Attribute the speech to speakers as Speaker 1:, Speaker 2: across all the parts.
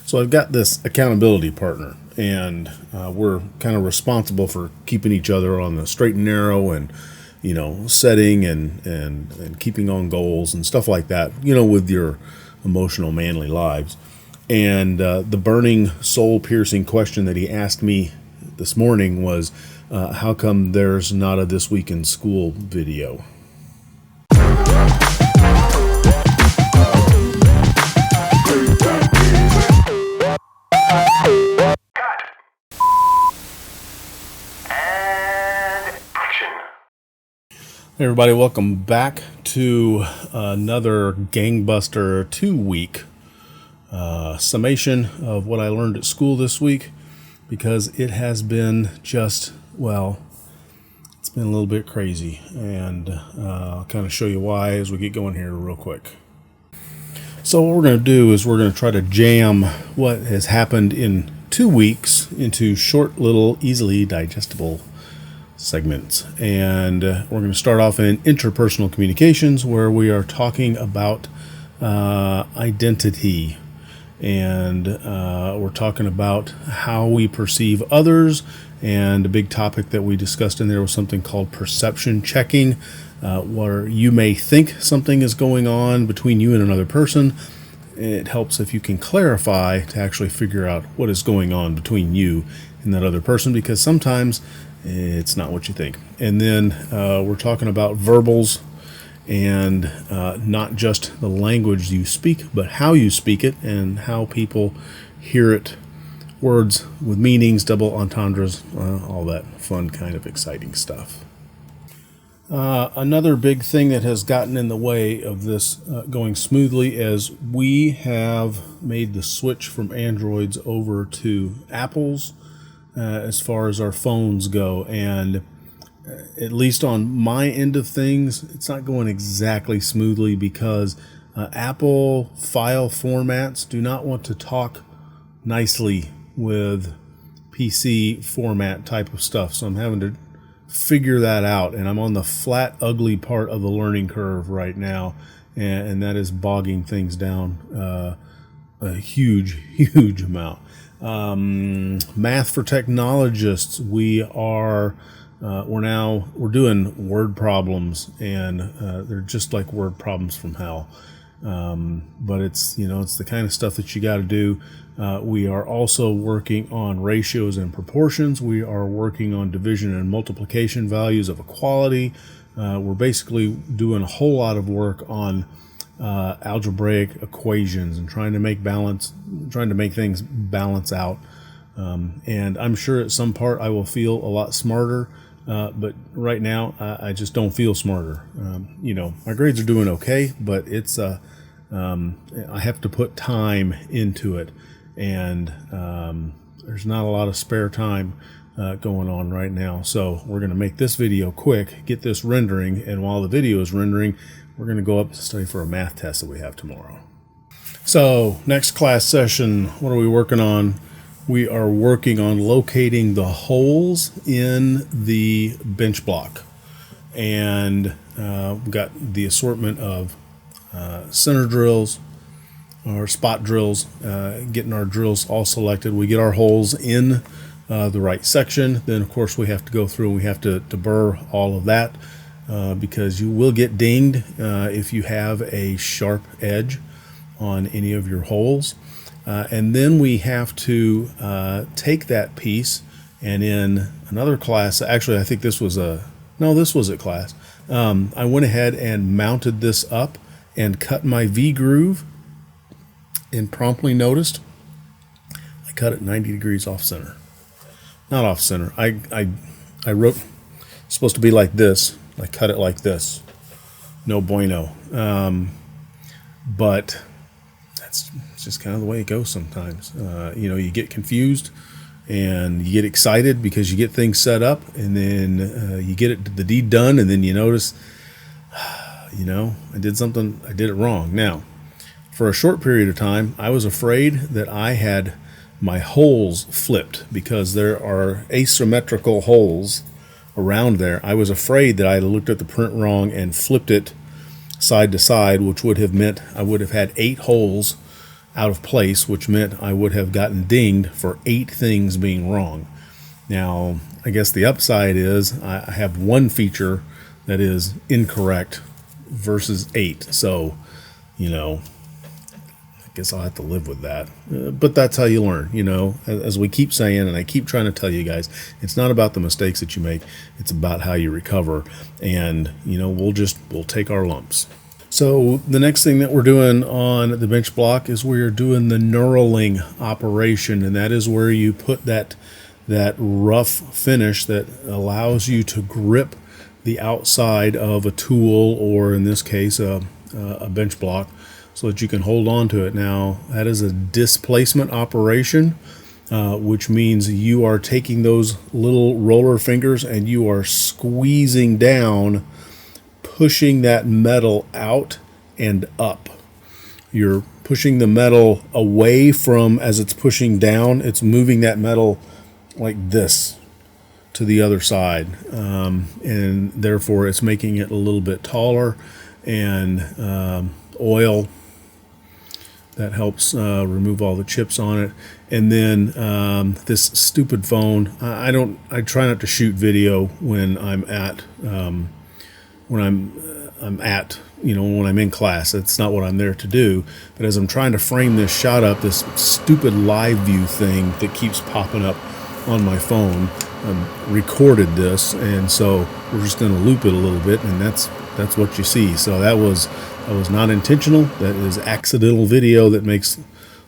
Speaker 1: So I've got this accountability partner, and we're kind of responsible for keeping each other on the straight and narrow, and setting and keeping on goals and stuff like that. With your emotional, manly lives. And the burning, soul-piercing question that he asked me this morning was, how come there's not a This Week in School video? Hey everybody, welcome back to another gangbuster 2-week summation of what I learned at school this week, because it has been it's been a little bit crazy, and I'll kind of show you why as we get going here real quick. So what we're going to do is we're going to try to jam what has happened in 2 weeks into short, little, easily digestible segments. And we're going to start off in interpersonal communications, where we are talking about identity, and we're talking about how we perceive others. And a big topic that we discussed in there was something called perception checking, where you may think something is going on between you and another person. It helps if you can clarify to actually figure out what is going on between you and that other person, because sometimes it's not what you think. And then we're talking about verbals, and not just the language you speak, but how you speak it and how people hear it. Words with meanings, double entendres, all that fun kind of exciting stuff. Another big thing that has gotten in the way of this going smoothly is we have made the switch from Androids over to Apples as far as our phones go, and at least on my end of things, it's not going exactly smoothly, because Apple file formats do not want to talk nicely with PC format type of stuff. So I'm having to figure that out, and I'm on the flat, ugly part of the learning curve right now, and that is bogging things down a huge amount. Math for technologists, we're doing word problems, and they're just like word problems from hell. But it's the kind of stuff that you got to do. We are also working on ratios and proportions. We are working on division and multiplication values of equality. We're basically doing a whole lot of work on algebraic equations and trying to make things balance out. And I'm sure at some part I will feel a lot smarter. But right now, I just don't feel smarter. My grades are doing okay, but it's I have to put time into it, and there's not a lot of spare time going on right now. So we're going to make this video quick, get this rendering, and while the video is rendering, we're going to go up to study for a math test that we have tomorrow. So next class session, what are we working on? We are working on locating the holes in the bench block, and we've got the assortment of center drills or spot drills, getting our drills all selected. We get our holes in the right section. Then of course we have to go through and we have to burr all of that, because you will get dinged if you have a sharp edge on any of your holes. And then we have to take that piece, and in another class, actually I think this was a class, I went ahead and mounted this up and cut my V-groove, and promptly noticed I cut it 90 degrees off center. Not off center. I wrote, it's supposed to be like this. I cut it like this. No bueno. But it's just kind of the way it goes sometimes. You get confused and you get excited because you get things set up, and then you get the deed done, and then you notice, I did it wrong. Now, for a short period of time, I was afraid that I had my holes flipped, because there are asymmetrical holes around there. I was afraid that I had looked at the print wrong and flipped it side to side, which would have meant I would have had 8 holes out of place, which meant I would have gotten dinged for 8 things being wrong. Now, I guess the upside is I have one feature that is incorrect versus 8. So, I guess I'll have to live with that. But that's how you learn, as we keep saying, and I keep trying to tell you guys, it's not about the mistakes that you make. It's about how you recover. And, we'll take our lumps. So the next thing that we're doing on the bench block is we're doing the knurling operation. And that is where you put that rough finish that allows you to grip the outside of a tool, or in this case, a bench block, so that you can hold on to it. Now, that is a displacement operation, which means you are taking those little roller fingers and you are squeezing down, pushing that metal out and up. You're pushing the metal away from, as it's pushing down, it's moving that metal like this to the other side, and therefore it's making it a little bit taller. And oil that helps remove all the chips on it. And then this stupid phone, I try not to shoot video when I'm at when I'm in class. That's not what I'm there to do. But as I'm trying to frame this shot up, this stupid live view thing that keeps popping up on my phone recorded this, and so we're just going to loop it a little bit, and that's what you see. So that was not intentional. That is accidental video that makes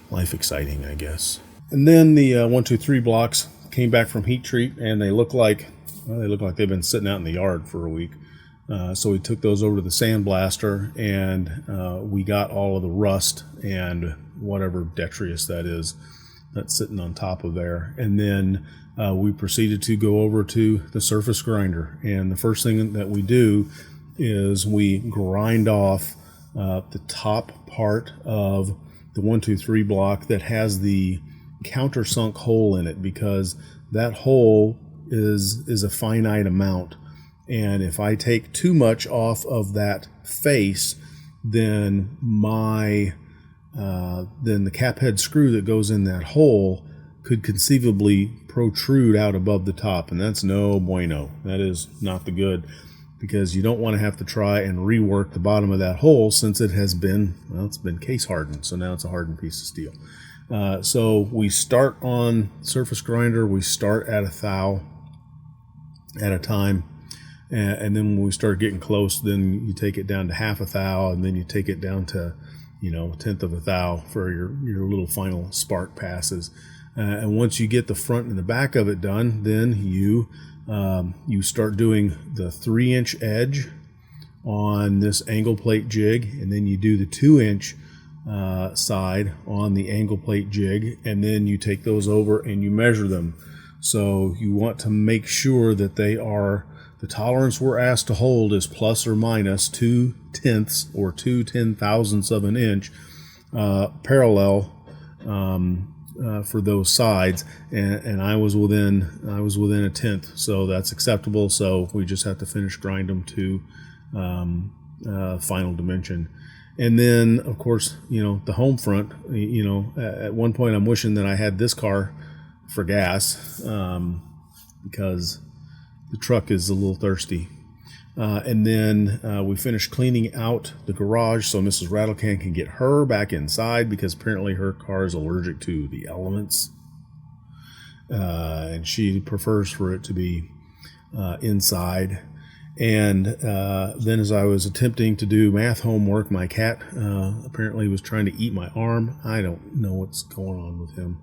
Speaker 1: life exciting, I guess. And then the 1, 2, 3 blocks came back from heat treat, and they look like they've been sitting out in the yard for a week. So we took those over to the sandblaster, and we got all of the rust and whatever detritus that is that's sitting on top of there. And then we proceeded to go over to the surface grinder. And the first thing that we do is we grind off the top part of the 1, 2, 3 block that has the countersunk hole in it, because that hole is a finite amount. And if I take too much off of that face, then then the cap head screw that goes in that hole could conceivably protrude out above the top, and that's no bueno. That is not the good, because you don't want to have to try and rework the bottom of that hole, since it's been case hardened. So now it's a hardened piece of steel. So we start on surface grinder. We start at 1 thou at a time. And then when we start getting close, then you take it down to 1/2 thou, and then you take it down to, 1/10 of a thou for your little final spark passes. And once you get the front and the back of it done, then you start doing the 3-inch edge on this angle plate jig, and then you do the 2-inch side on the angle plate jig, and then you take those over and you measure them. So you want to make sure that the tolerance we're asked to hold is plus or minus 2/10 or 2/10,000ths of an inch parallel for those sides, and I was within 1/10, so that's acceptable. So we just have to finish grind them to final dimension. And then, of course, the home front. At one point, I'm wishing that I had this car for gas, because the truck is a little thirsty. And then we finished cleaning out the garage so Mrs. Rattlecan can get her back inside, because apparently her car is allergic to the elements. And she prefers for it to be inside. And then as I was attempting to do math homework, my cat apparently was trying to eat my arm. I don't know what's going on with him.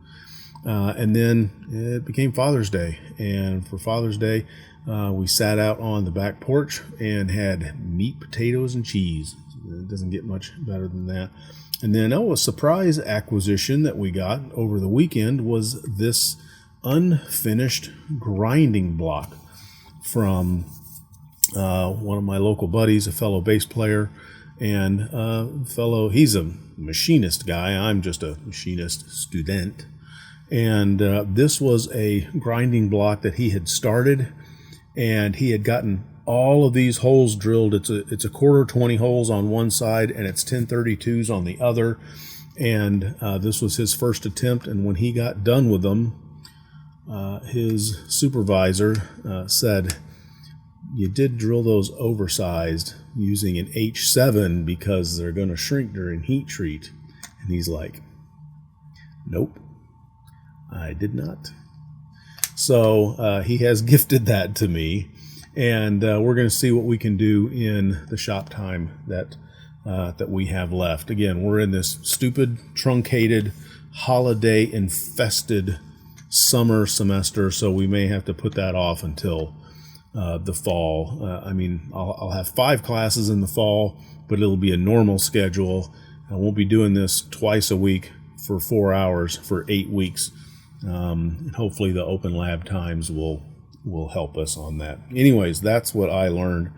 Speaker 1: And then it became Father's Day. And for Father's Day, we sat out on the back porch and had meat, potatoes, and cheese. It doesn't get much better than that. And then, a surprise acquisition that we got over the weekend was this unfinished grinding block from one of my local buddies, a fellow bass player, and he's a machinist guy. I'm just a machinist student. And this was a grinding block that he had started, and he had gotten all of these holes drilled. It's a quarter 20 holes on one side, and it's 1032s on the other. And this was his first attempt. And when he got done with them, his supervisor said, "You did drill those oversized using an H7 because they're going to shrink during heat treat." And he's like, "Nope, I did not." So he has gifted that to me, and we're going to see what we can do in the shop time that we have left. Again, we're in this stupid, truncated, holiday-infested summer semester, so we may have to put that off until the fall. I mean, I'll have 5 classes in the fall, but it'll be a normal schedule. I won't be doing this twice a week for 4 hours for 8 weeks. And hopefully the open lab times will help us on that. Anyways, that's what I learned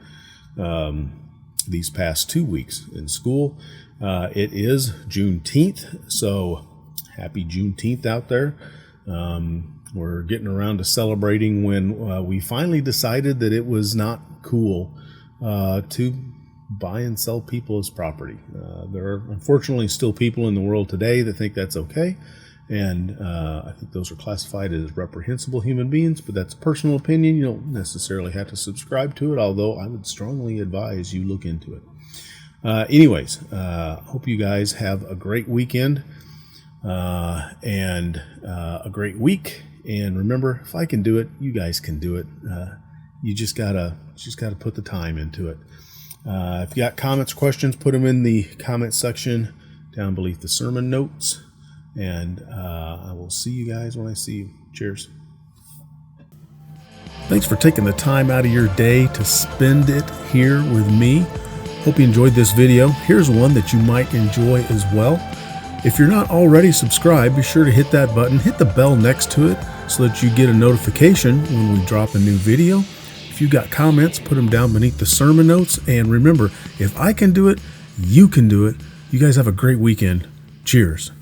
Speaker 1: these past 2 weeks in school. It is Juneteenth, so happy Juneteenth out there. We're getting around to celebrating when we finally decided that it was not cool to buy and sell people as property. There are unfortunately still people in the world today that think that's okay, and I think those are classified as reprehensible human beings, but that's a personal opinion. You don't necessarily have to subscribe to it, although I would strongly advise you look into it. Anyways, hope you guys have a great weekend and a great week. And remember, if I can do it, you guys can do it. You just gotta put the time into it. If you got comments, questions, put them in the comment section down beneath the sermon notes. And I will see you guys when I see you. Cheers. Thanks for taking the time out of your day to spend it here with me. Hope you enjoyed this video. Here's one that you might enjoy as well. If you're not already subscribed, be sure to hit that button, hit the bell next to it so that you get a notification when we drop a new video. If you've got comments, put them down beneath the sermon notes. And remember, if I can do it, you can do it. You guys have a great weekend. Cheers.